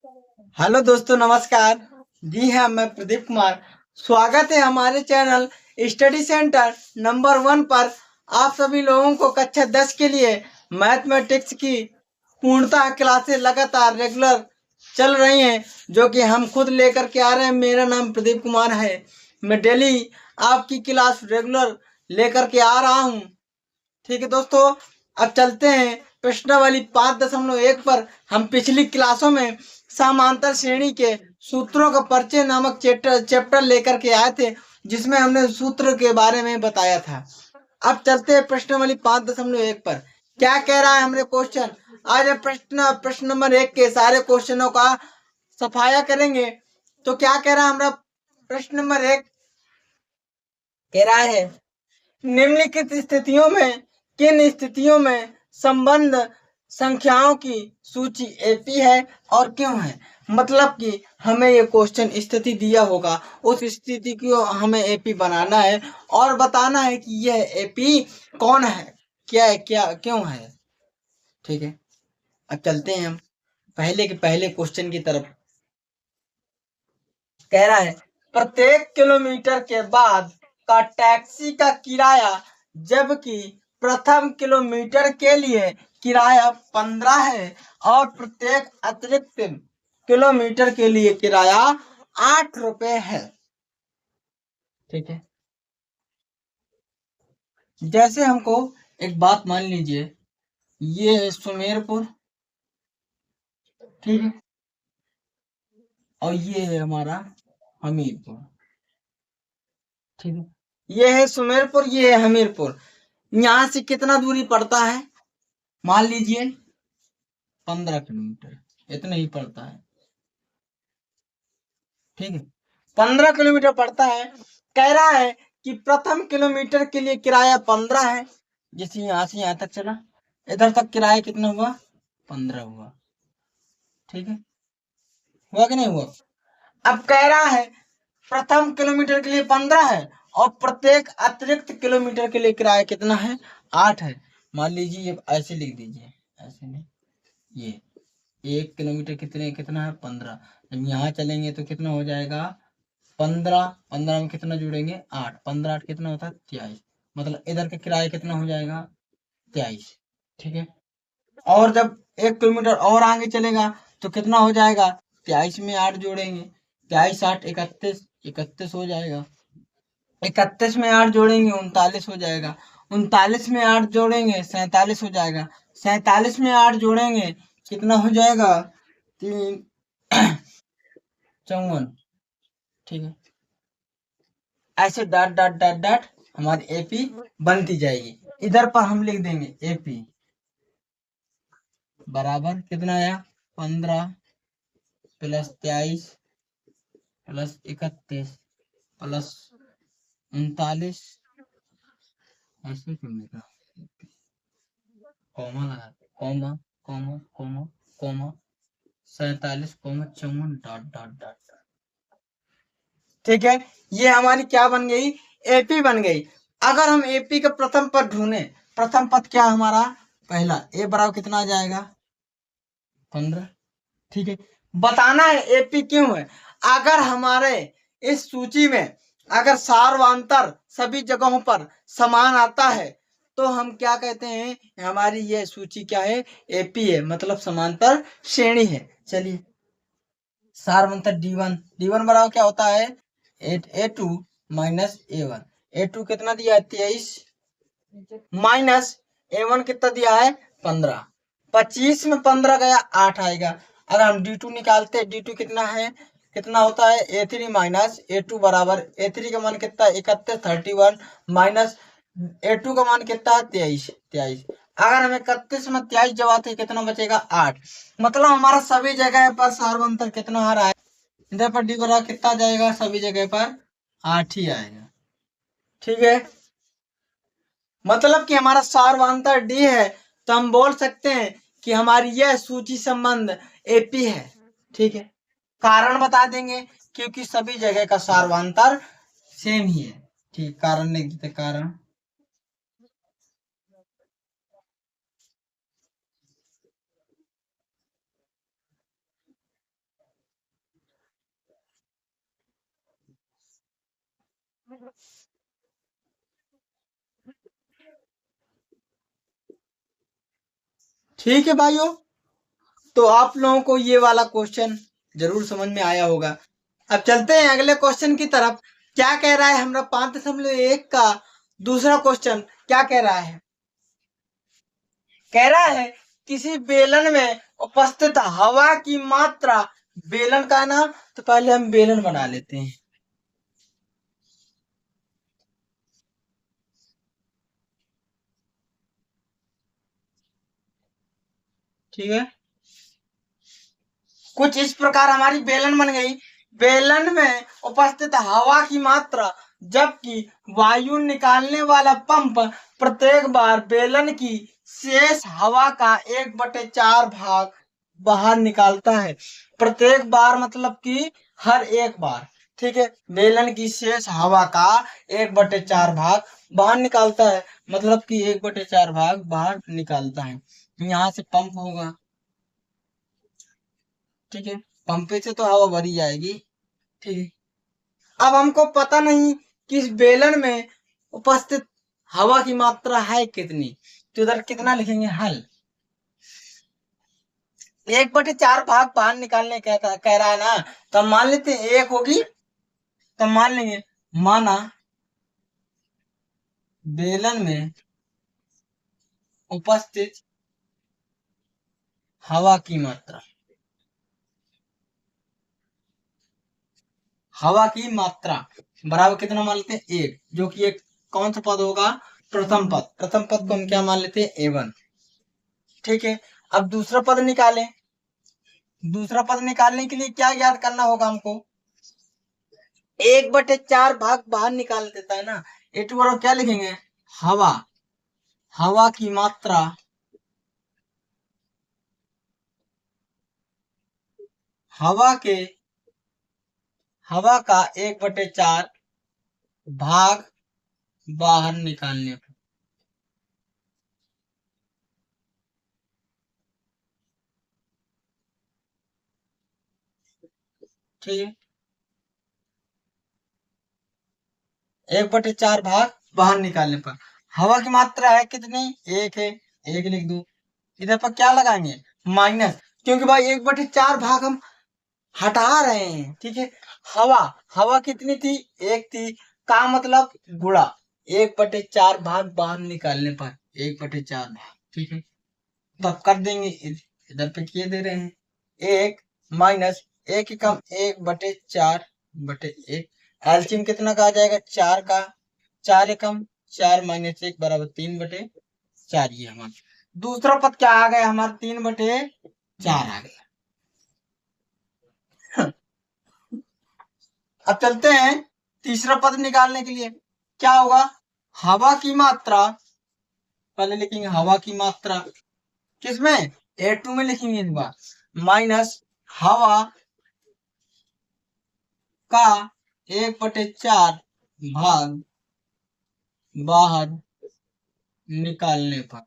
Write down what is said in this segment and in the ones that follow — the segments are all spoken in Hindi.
हेलो दोस्तों, नमस्कार। जी हाँ, मैं प्रदीप कुमार। स्वागत है हमारे चैनल स्टडी सेंटर नंबर 1 पर। आप सभी लोगों को कक्षा 10 के लिए मैथमेटिक्स की पूर्णतः क्लासेस लगातार रेगुलर चल रही हैं, जो कि हम खुद लेकर के आ रहे हैं। मेरा नाम प्रदीप कुमार है। मैं डेली आपकी क्लास रेगुलर लेकर के आ रहा हूँ। ठीक है दोस्तों, अब चलते हैं प्रश्नावली 5.1 पर। हम पिछली क्लासों में समांतर श्रेणी के सूत्रों का परिचय नामक चैप्टर लेकर के आए थे, जिसमें हमने सूत्र के बारे में बताया था। अब चलते हैं प्रश्नावली 5.1 पर। क्या कह रहा है हमने क्वेश्चन? आज हम प्रश्न नंबर 1 के सारे क्वेश्चनों का सफाया करेंगे। तो क्या कह रहा है हमारा प्रश्न नंबर 1? कह रहा है, निम्नलिखित स्थितियों में किन स्थितियों में संबंध संख्याओं की सूची एपी है और क्यों है? मतलब कि हमें ये क्वेश्चन स्थिति दिया होगा, उस स्थिति को हमें एपी बनाना है और बताना है कि यह एपी कौन है, क्या है, क्या क्यों है। ठीक है, अब चलते हैं हम पहले के पहले क्वेश्चन की तरफ। कह रहा है, प्रत्येक किलोमीटर के बाद का टैक्सी का किराया, जबकि प्रथम किलोमीटर के लिए किराया 15 है और प्रत्येक अतिरिक्त किलोमीटर के लिए किराया 8 रुपए है। ठीक है, जैसे हमको एक बात मान लीजिए, ये है सुमेरपुर, ठीक है, और ये है हमारा हमीरपुर। ठीक है, ये है सुमेरपुर, ये है हमीरपुर। यहाँ से कितना दूरी पड़ता है? मान लीजिए 15 किलोमीटर, इतना ही पड़ता है। ठीक है, 15 किलोमीटर पड़ता है। कह रहा है कि प्रथम किलोमीटर के लिए किराया 15 है। जैसे यहाँ से यहाँ तक चला, इधर तक किराया कितना हुआ? 15 हुआ। ठीक है, हुआ कि नहीं हुआ? अब कह रहा है प्रथम किलोमीटर के लिए 15 है और प्रत्येक अतिरिक्त किलोमीटर के लिए किराया कितना है? 8 है। मान लीजिए ये ऐसे लिख दीजिए, ऐसे नहीं, ये 1 किलोमीटर कितना है? 15। जब यहाँ चलेंगे तो कितना हो जाएगा? 15, 15 में कितना जुड़ेंगे? 8, 15 8 कितना होता है? 23। मतलब इधर का किराया कितना हो जाएगा? 23। ठीक है, और जब 1 किलोमीटर और आगे चलेगा तो कितना हो जाएगा? 23 में 8 जोड़ेंगे, 23 8 31, 31 हो जाएगा। 31 में 8 जोड़ेंगे 39 हो जाएगा। 39 में 8 जोड़ेंगे 47 हो जाएगा। 47 में 8 जोड़ेंगे कितना हो जाएगा? 3 54। ठीक है, ऐसे डॉट डॉट डॉट डॉट हमारी एपी बनती जाएगी। इधर पर हम लिख देंगे एपी बराबर कितना आया? 15 प्लस 23 प्लस 31 प्लस 39। ऐसे क्यों लिखा? कॉमा लगा, comma comma comma comma 47,54 dot dot dot. ठीक है, ये हमारी क्या बन गई? एपी बन गई। अगर हम एपी का प्रथम पद ढूंढे, प्रथम पद क्या हमारा? पहला ए बराबर कितना आ जाएगा? 15। ठीक है, बताना है एपी क्यों है। अगर हमारे इस सूची में अगर सार्वंतर सभी जगहों पर समान आता है तो हम क्या कहते हैं? हमारी ये सूची क्या है? एपी है, मतलब समांतर श्रेणी है। चलिए, सार्वंतर डी वन बराबर क्या होता है? A two minus A one. A two कितना दिया है? 23 माइनस ए वन कितना दिया है? 15। 25 में 15 गया 8 आएगा। अगर हम डी टू निकालते, डी टू कितना है? कितना होता है? ए3 माइनस ए2 बराबर, ए3 का मान कितना है? 31 31 माइनस ए2 का मान कितना है? 23 23। अगर हम 31 में 23 जब आते कितना बचेगा? 8। मतलब हमारा सभी जगह पर सार्वंतर कितना आ रहा है? इधर पर डी बराबर कितना जाएगा? सभी जगह पर 8 ही आएगा। ठीक है, मतलब कि हमारा सार्वंतर डी है, तो हम बोल सकते हैं कि हमारी यह सूची संबंध एपी है। ठीक है, कारण बता देंगे क्योंकि सभी जगह का सार्वंतर सेम ही है। ठीक, कारण लिख देते, कारण ठीक है भाइयों, तो आप लोगों को ये वाला क्वेश्चन जरूर समझ में आया होगा। अब चलते हैं अगले क्वेश्चन की तरफ। क्या कह रहा है हमारा 5.1 का दूसरा क्वेश्चन? क्या कह रहा है? कह रहा है किसी बेलन में उपस्थित हवा की मात्रा, बेलन का ना, तो पहले हम बेलन बना लेते हैं। ठीक है, कुछ इस प्रकार हमारी बेलन बन गई। बेलन में उपस्थित हवा की मात्रा, जबकि वायु निकालने वाला पंप प्रत्येक बार बेलन की शेष हवा का 1/4 भाग बाहर निकालता है। प्रत्येक बार मतलब कि हर एक बार। ठीक है, बेलन की शेष हवा का 1/4 भाग बाहर निकालता है, मतलब कि 1/4 भाग बाहर निकालता है। यहाँ से पंप होगा। ठीक है, पंपे से तो हवा भरी जाएगी। ठीक है, अब हमको पता नहीं कि इस बेलन में उपस्थित हवा की मात्रा है कितनी, तो इधर कितना लिखेंगे? हल 1/4 भाग बाहर निकालने कह रहा है ना, तो हम मान लेते हैं 1 होगी। तो मान लेंगे, माना बेलन में उपस्थित हवा की मात्रा, हवा की मात्रा बराबर कितना मान लेते हैं? 1, जो कि एक कौन सा पद होगा? प्रथम पद। प्रथम पद को हम क्या मान लेते हैं? A1। ठीक है, अब दूसरा पद निकालें। दूसरा पद निकालने के लिए क्या याद करना होगा हमको? 1/4 भाग बाहर निकाल देता है ना। एटू बराबर क्या लिखेंगे? हवा, हवा की मात्रा, हवा के, हवा का 1/4 भाग बाहर निकालने पर। ठीक है, 1/4 भाग बाहर निकालने पर हवा की मात्रा है कितनी? 1 है। 1 लिख दो। इधर पर क्या लगाएंगे? माइनस, क्योंकि भाई 1/4 भाग हम हटा रहे हैं। ठीक है, हवा, हवा कितनी थी? 1 थी। का मतलब गुणा 1/4 भाग बाहर निकालने पर 1/4 भाग। ठीक है, तब कर देंगे। इधर पे किए दे रहे हैं, 1 माइनस 1 कम 1/4/1। एलसीएम कितना का आ जाएगा? 4 का। 4 एकम 4 माइनस 1 बराबर 3/4। ये हमारा दूसरा पद क्या आ गया? हमारा 3/4 आ गया। अब चलते हैं तीसरा पद निकालने के लिए। क्या होगा? हवा की मात्रा, पहले लिखेंगे हवा की मात्रा किसमें? A2 में लिखेंगे इस बार, माइनस हवा का 1/4 भाग बाहर निकालने पर।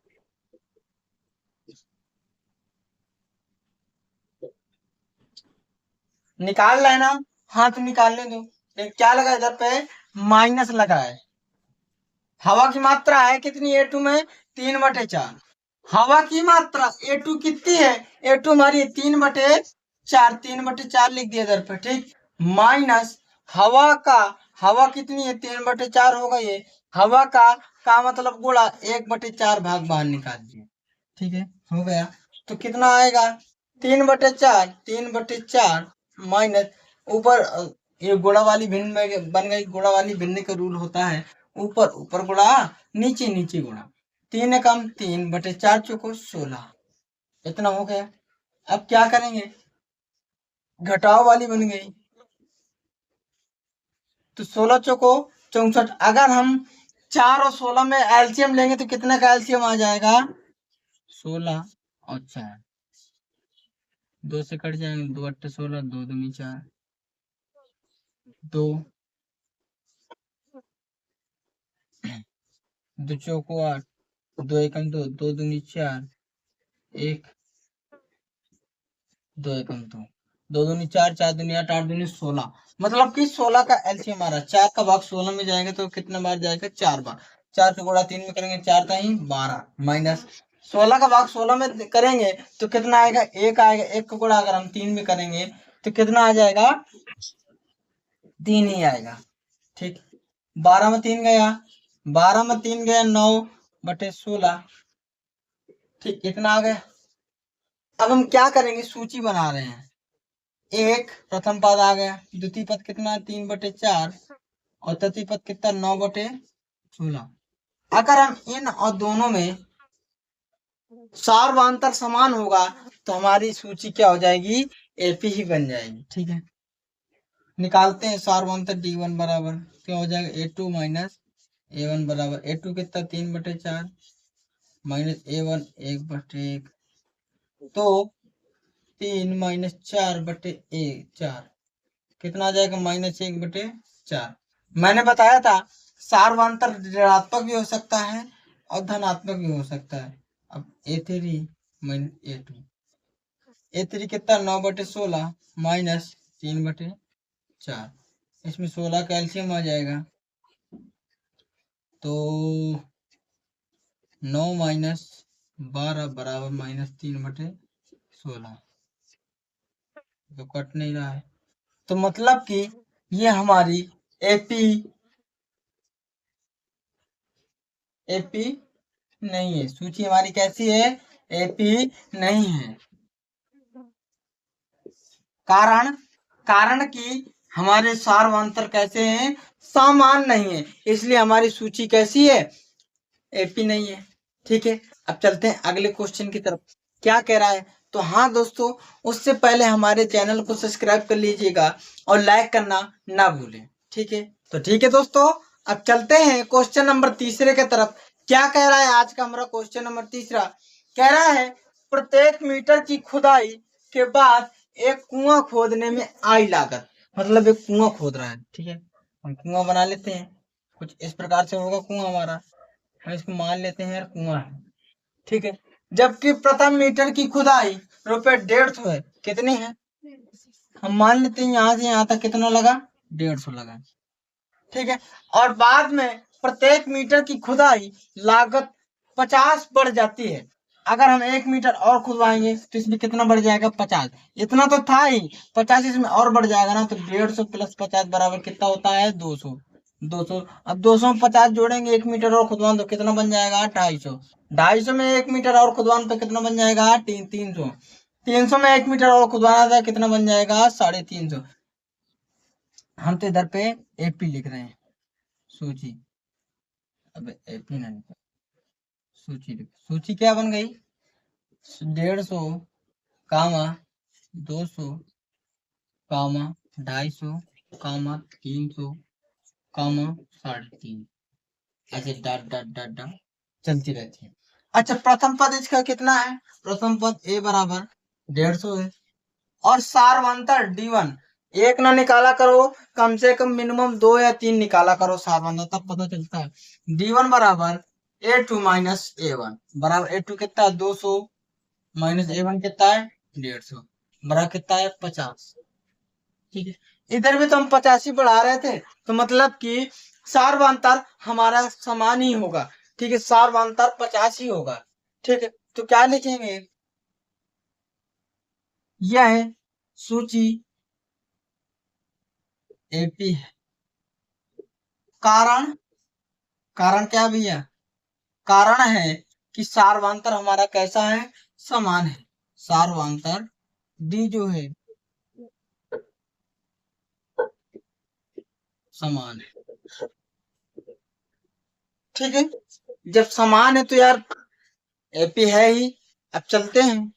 निकाल रहे ना? हाँ, तो निकालने दो। क्या लगा इधर पे? माइनस लगा है। हवा की मात्रा है कितनी A2 में? 3/4। हवा की मात्रा A2 कितनी है? A2 हमारी 3/4, 3/4 लिख दिया इधर पे। ठीक, माइनस हवा का, हवा कितनी है? 3/4 होगा ये। हवा का मतलब गुणा 1/4 भाग बाहर निकाल दिया। ठीक है, हो गया। तो कितना आएगा? 3/4, 3/4 माइनस ऊपर ये गुणा वाली भिन्न में बन गई। गुणा वाली भिन्न का रूल होता है ऊपर ऊपर गुणा, नीचे नीचे गुणा। 3 कम 3/4 चौको 16। इतना हो गया। अब क्या करेंगे? घटाव वाली बन गई, तो 16 चौको 64। अगर हम 4 और 16 में एलसीएम लेंगे तो कितना का एलसीएम आ जाएगा? 16 और 4, 2 से कट जाएंगे। 2 8 16, 2 दूनी 4, 2 2 चौको 8, 2 एकम 2, 2 दूनी 4, 1 2 एकम 2, दो दूनी चार, चार दूनी आठ, आठ दूनी 16। मतलब कि 16 का एलसीएम हमारा 4 का भाग 16 में जाएगा तो कितना बार जाएगा? 4 बार। 4 का गुणा 3 में करेंगे, 4 का ही 12 माइनस 16 का भाग 16 में करेंगे तो कितना आएगा? 1 आएगा। 1 का गुणा अगर हम 3 में करेंगे तो कितना आ जाएगा? 3 ही आएगा। ठीक, 12 में 3 गया, 12 में 3 गया 9/16। ठीक, कितना आ गया? अब हम क्या करेंगे? सूची बना रहे हैं। एक प्रथम पद आ गया, द्वितीय पद कितना? 3/4 और तृतीय पद कितना? 9/16। अगर हम इन और दोनों में सार्वधातुक समान होगा तो हमारी सूची क्या हो जाएगी? एपी ही बन जाएगी। ठीक है, निकालते हैं सार्वधातुक D1 बराबर क्या हो जाएगा? A2 माइनस A1 बराबर A2 कितना? 3/4 माइनस A1 1/1, तो 3 माइनस 4/4 कितना आ जाएगा? -1/4। मैंने बताया था सार्वधातुक ऋणात्मक भी हो सकता है और धनात्मक भी हो सकता है। अब A3 माइनस A2 कितना? 9/16 माइनस 3/4, इसमें 16 का एलसीएम आ जाएगा तो 9 माइनस 12 बराबर -3/16, तो कट नहीं रहा है। तो मतलब कि ये हमारी एपी नहीं है। सूची हमारी कैसी है? एपी नहीं है। कारण कि हमारे सार्वधातुक कैसे हैं? समान नहीं है, इसलिए हमारी सूची कैसी है? एपी नहीं है। ठीक है, अब चलते हैं अगले क्वेश्चन की तरफ। क्या कह रहा है? तो हाँ दोस्तों, उससे पहले हमारे चैनल को सब्सक्राइब कर लीजिएगा और लाइक करना ना भूलें। ठीक है, तो ठीक है दोस्तों, अब चलते हैं क्वेश्चन नंबर तीसरे की तरफ। क्या कह रहा है आज का हमारा क्वेश्चन नंबर तीसरा? कह रहा है प्रत्येक मीटर की खुदाई के बाद एक कुआं खोदने में आई लागत। मतलब एक कुआं खोद रहा है। ठीक है, हम कुआं बना लेते हैं, कुछ इस प्रकार से होगा कुआं हमारा। हम इसको मान लेते हैं यार कुआं है। ठीक है, जबकि प्रथम मीटर की खुदाई ₹150 है। कितनी है? हम मान लेते हैं यहाँ से यहाँ तक कितना लगा? 150 लगा। ठीक है, और बाद में प्रत्येक मीटर की खुदाई लागत 50 बढ़ जाती है। अगर हम 1 मीटर और खुदवाएंगे तो इसमें कितना बढ़ जाएगा? 50। इतना तो था ही, 50 इसमें और बढ़ जाएगा ना, तो 150 प्लस 50 बराबर कितना होता है? 200। 200, अब 200 में 50 जोड़ेंगे, 1 मीटर और खुदवान तो कितना बन जाएगा? 250। 250 में 1 मीटर और खुदवान तो कितना बन जाएगा? 300। 300 में 1 मीटर और खुदवाना था, कितना बन जाएगा? 350। हम तो इधर पे एपी लिख रहे हैं, सूची। अब एपी ना लिखो, सूची लिखो। सूची क्या बन गई? 150 कामा 200 कामा 250 कामा 300 कामा 350, ऐसे डॉट डॉट डॉट डॉट चलती रहती है। अच्छा, प्रथम पद इसका कितना है? प्रथम पद ए बराबर 150 है, और सार्वधातुक D1 एक ना निकाला करो, कम से कम मिनिमम 2 या 3 निकाला करो सार्वधातुक, तब पता चलता है। D1 बराबर A2 माइनस A1 बराबर A2 कितना है? 200 माइनस A1 कितना है? 150 बराबर कितना है? 50। ठीक है, इधर भी तो हम 50 ही बढ़ा रहे थे, तो मतलब कि सार्वधातुक हमारा समान ही होगा। ठीक है, सार्वधातुक 50 ही होगा। ठीक है, तो क्या लिखेंगे? यह है सूची एपी है। कारण कारण क्या भैया? कारण है कि सार्वधातुक हमारा कैसा है? समान है। सार्वधातुक डी जो है समान है। ठीक है, जब समान है तो यार एपी है ही। अब चलते हैं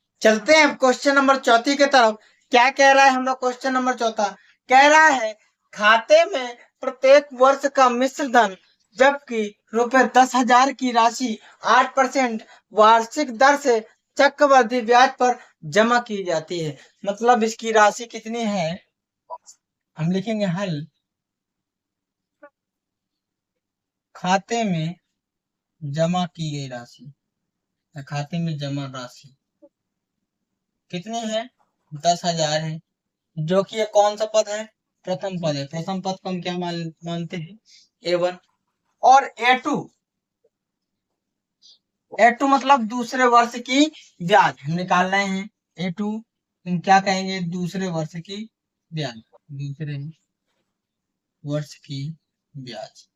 क्वेश्चन नंबर चौथी की तरफ। क्या कह रहा है हमारा क्वेश्चन नंबर चौथा? कह रहा है खाते में प्रत्येक वर्ष का मिश्र धन, जबकि ₹10,000 की राशि 8% वार्षिक दर से चक्रवृद्धि ब्याज पर जमा की जाती है। मतलब इसकी राशि कितनी है? हम लिखेंगे हल। खाते में जमा की गई राशि, खाते में जमा राशि कितनी है? 10,000 है। जो कि ये कौन सा पद है, प्रथम पद है। प्रथम पद को हम क्या मानते हैं, A1। और A2 मतलब दूसरे वर्ष की ब्याज हम निकाल रहे हैं। A2 हम क्या कहेंगे, दूसरे वर्ष की ब्याज, दूसरे वर्ष की ब्याज।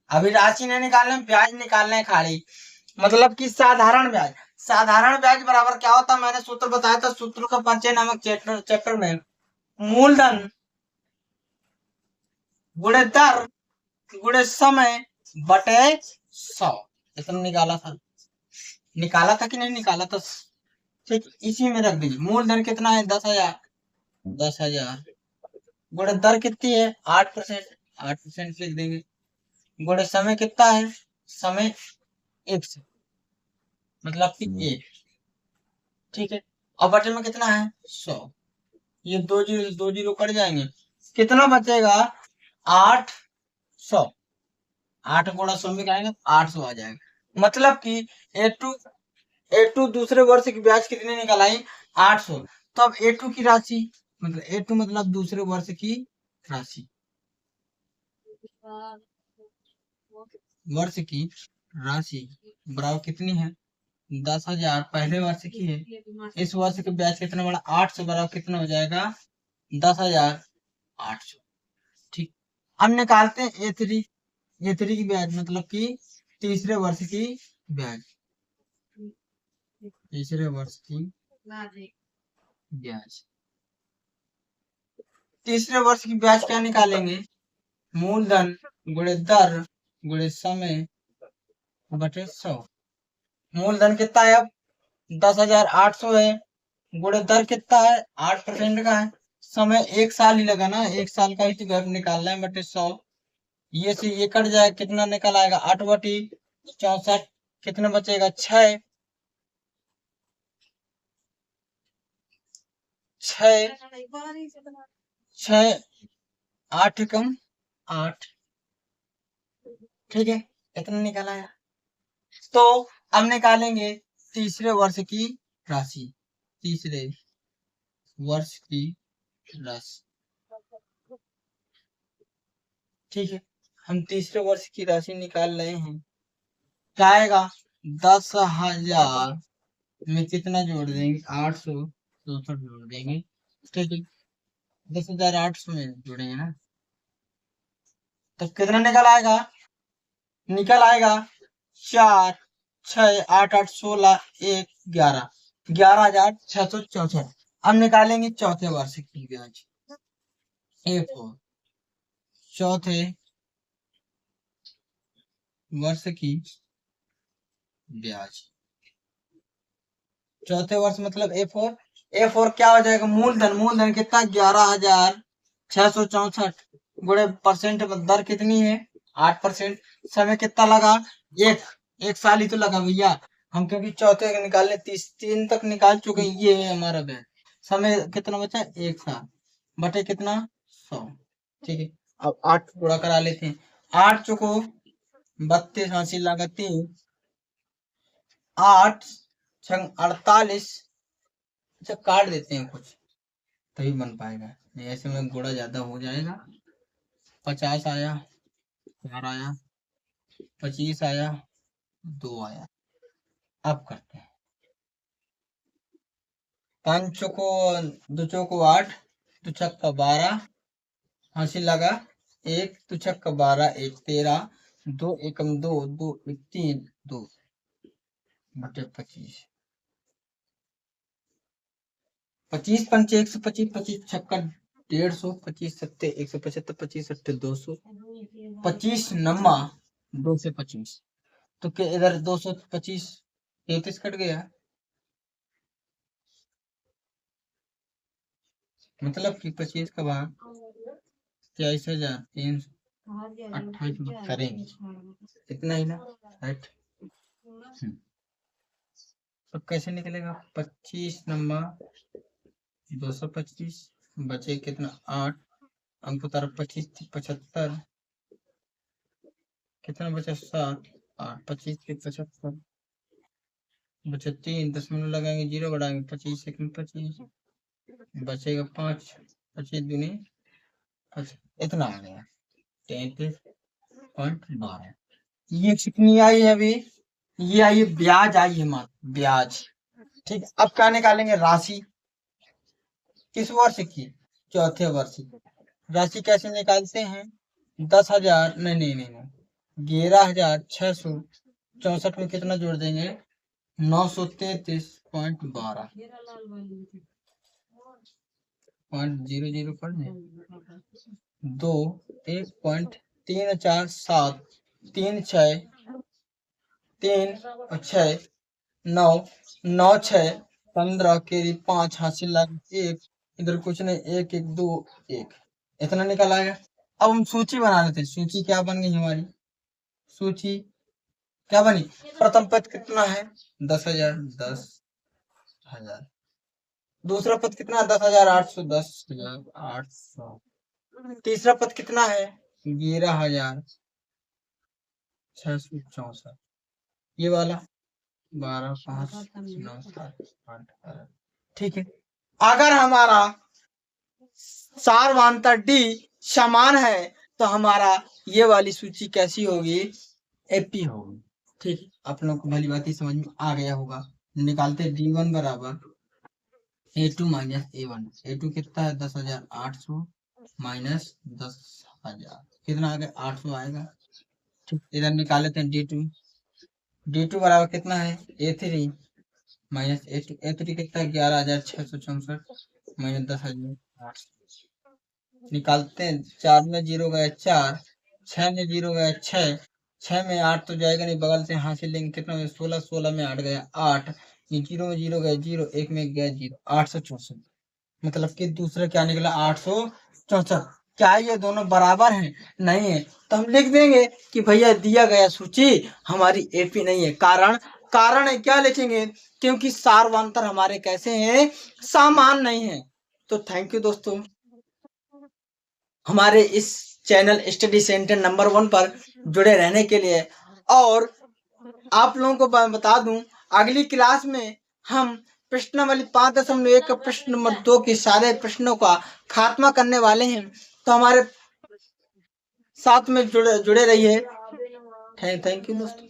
अभी राशि नहीं निकालना, ब्याज निकालना है खाली, मतलब कि साधारण ब्याज। साधारण ब्याज बराबर क्या होता है, मैंने सूत्र बताया था, सूत्र का परिचय नामक चैप्टर में मूलधन गुणे दर गुणे समय बटे 100 इतना निकाला था कि नहीं निकाला था। ठीक, इसी में रख दीजिए। मूलधन कितना है, 10,000। 10,000 गुणे दर कितनी है, 8%। 8% लिख देंगे। गुणे समय कितना है, समय 1 से मतलब कि 1। ठीक है, और बटे में कितना है, 100। ये दो जीरो कट जाएंगे, कितना बचेगा, 800। 8 गुणा 100 में करेंगे 800 आ जाएगा। मतलब कि A2 दूसरे वर्ष की ब्याज कितनी निकल आई, 800। तो अब A2 की राशि, मतलब A2 मतलब दूसरे वर्ष की राशि, वर्ष की राशि बराबर कितनी है, 10,000 पहले वर्ष की है। इस वर्ष के ब्याज कितना बड़ा, 800 बराबर कितना हो जाएगा, 10,800। ठीक, अब निकालते हैं A3 की ब्याज, मतलब कि तीसरे वर्ष की ब्याज, तीसरे वर्ष की ब्याज। तीसरे वर्ष की ब्याज क्या निकालेंगे, मूलधन गुणे दर गुणे समय बटे 100। मूलधन कितना है, अब 10,800 है, गुणे दर कितना है, 8% का है। समय 1 साल ही लगा ना, 1 साल का ही तो घर निकालना है, बटे 100। ये से ये कट जाए, कितना निकल आएगा, 8/64। कितना बचेगा, 6। 6 8 कम 8। ठीक है, इतना निकल आया। तो अब निकालेंगे तीसरे वर्ष की राशि, तीसरे वर्ष की राशि। ठीक है, हम तीसरे वर्ष की राशि निकाल रहे हैं। क्या आएगा, 10,000 में कितना जोड़ देंगे, 864 जोड़ देंगे। ठीक है, 10,800 में जोड़ेंगे ना, तो कितना निकल आएगा 4 6 8 8 16 1 11 11,664। अब निकालेंगे चौथे वर्ष की ब्याज, A4 चौथे वर्ष की ब्याज। चौथे वर्ष मतलब A4 क्या हो जाएगा, मूलधन कितना, 11,664 गुणे परसेंट दर कितनी है, 8%। समय कितना लगा, एक साल ही तो लगा भैया। हम क्योंकि चौथे निकालने 3 तक निकाल चुके हैं, ये है हमारा ब्याज। समय कितना बचा, 1 साल बटे कितना, 100। ठीक है, अब 8 पूरा करा लेते हैं। 8 चुको 32, 80 लगा 3, 8 छंग 48। अच्छा काट देते हैं कुछ, तभी बन पाएगा, नहीं ऐसे में गुणा ज्यादा हो जाएगा। 50 आया, 4 आया, 25 आया, 2 आया। अब करते हैं, 5 चौको 2 चौको 8, 2 छक्का 12, 80 लगा 1, 2 छक्का 12 1 13, 2 एकम 2 2 1 3 2 बटे 25। 25 पंचे 125, 25 छक्का 150, 25 सत्ते 175, 25 अट्ठे 200, 25 नम्मा 2 से 25। तो क्या इधर 225 33 कट गया, मतलब कि 25 का भाग 23,328 करेंगे, इतना ही ना, राइट। तो कैसे निकलेगा, 25 नंबर 225 बचे कितना, 8 अंक तरफ 25 75, कितना बचा 7 8 25 के 75 बचे 3, 10 मिनट लगाएंगे, 0 बढ़ाएंगे 25 सेकंड 25 बचेगा 5, 25 दूनी, अच्छा इतना आ गया 33.12। ये कितनी आई है अभी? ये आई है ब्याज, आई है मात्र ब्याज। ठीक है, अब क्या निकालेंगे? राशि। किस वर्ष की? चौथे वर्ष की। राशि कैसे निकालते हैं? 10,000 नहीं नहीं नहीं नहीं 11,664 में कितना जोड़ देंगे? 933.12 .00 कर दें, 2 1.347 3 6 3 और 6 9 9 6 15 के 5 हासिल लग 1, इधर कुछ नहीं, 1 1 2 1, इतना निकल आएगा। अब हम सूची बना लेते हैं। सूची क्या बन गई हमारी? सूची क्या बनी? प्रथम पद कितना है? 10,000 10,000। दूसरा पद कितना? 10,800 10,800। तीसरा पद कितना है? 11,664। ये वाला 12 5 9 7 8 12। ठीक है, अगर हमारा सारवांतर डी समान है तो हमारा ये वाली सूची कैसी होगी? एपी होगी। ठीक है, आप लोग को भली बात ही समझ में आ गया होगा। निकालते D1 बराबर A2 माइनस A1। A2 कितना है? 10,800 माइनस 10,000 कितना आ गया? 800 आएगा। ठीक, इधर निकाल लेते हैं D2। D2 बराबर कितना है? A3 minus A2। A3 कितना है? 11,664 माइनस 10,000। निकालते हैं, 4 में 0 गया 4, 6 में 0 गया 6, 6 में 8 तो जाएगा नहीं, बगल से हासिल लेंगे कितना में? 16, 16 में 8 गया 8, 0 में 0 गया 0, 1 में गया 0, 864। मतलब कि दूसरा क्या निकला? 864। क्या ये दोनों बराबर हैं? नहीं है, तो हम लिख देंगे कि भैया दिया गया सूची हमारी एपी नहीं है। कारण कारण है क्या लिखेंगे? क्योंकि सारवांतर हमारे कैसे हैं? समान नहीं है। तो थैंक यू दोस्तों, हमारे इस चैनल स्टडी सेंटर नंबर 1 पर जुड़े रहने के लिए। और आप लोगों को बता दूं, अगली क्लास में हम प्रश्नावली 5.1 का प्रश्न नंबर 2 के सारे प्रश्नों का खात्मा करने वाले हैं। तो हमारे साथ में जुड़े रहिए। थैंक यू दोस्तों।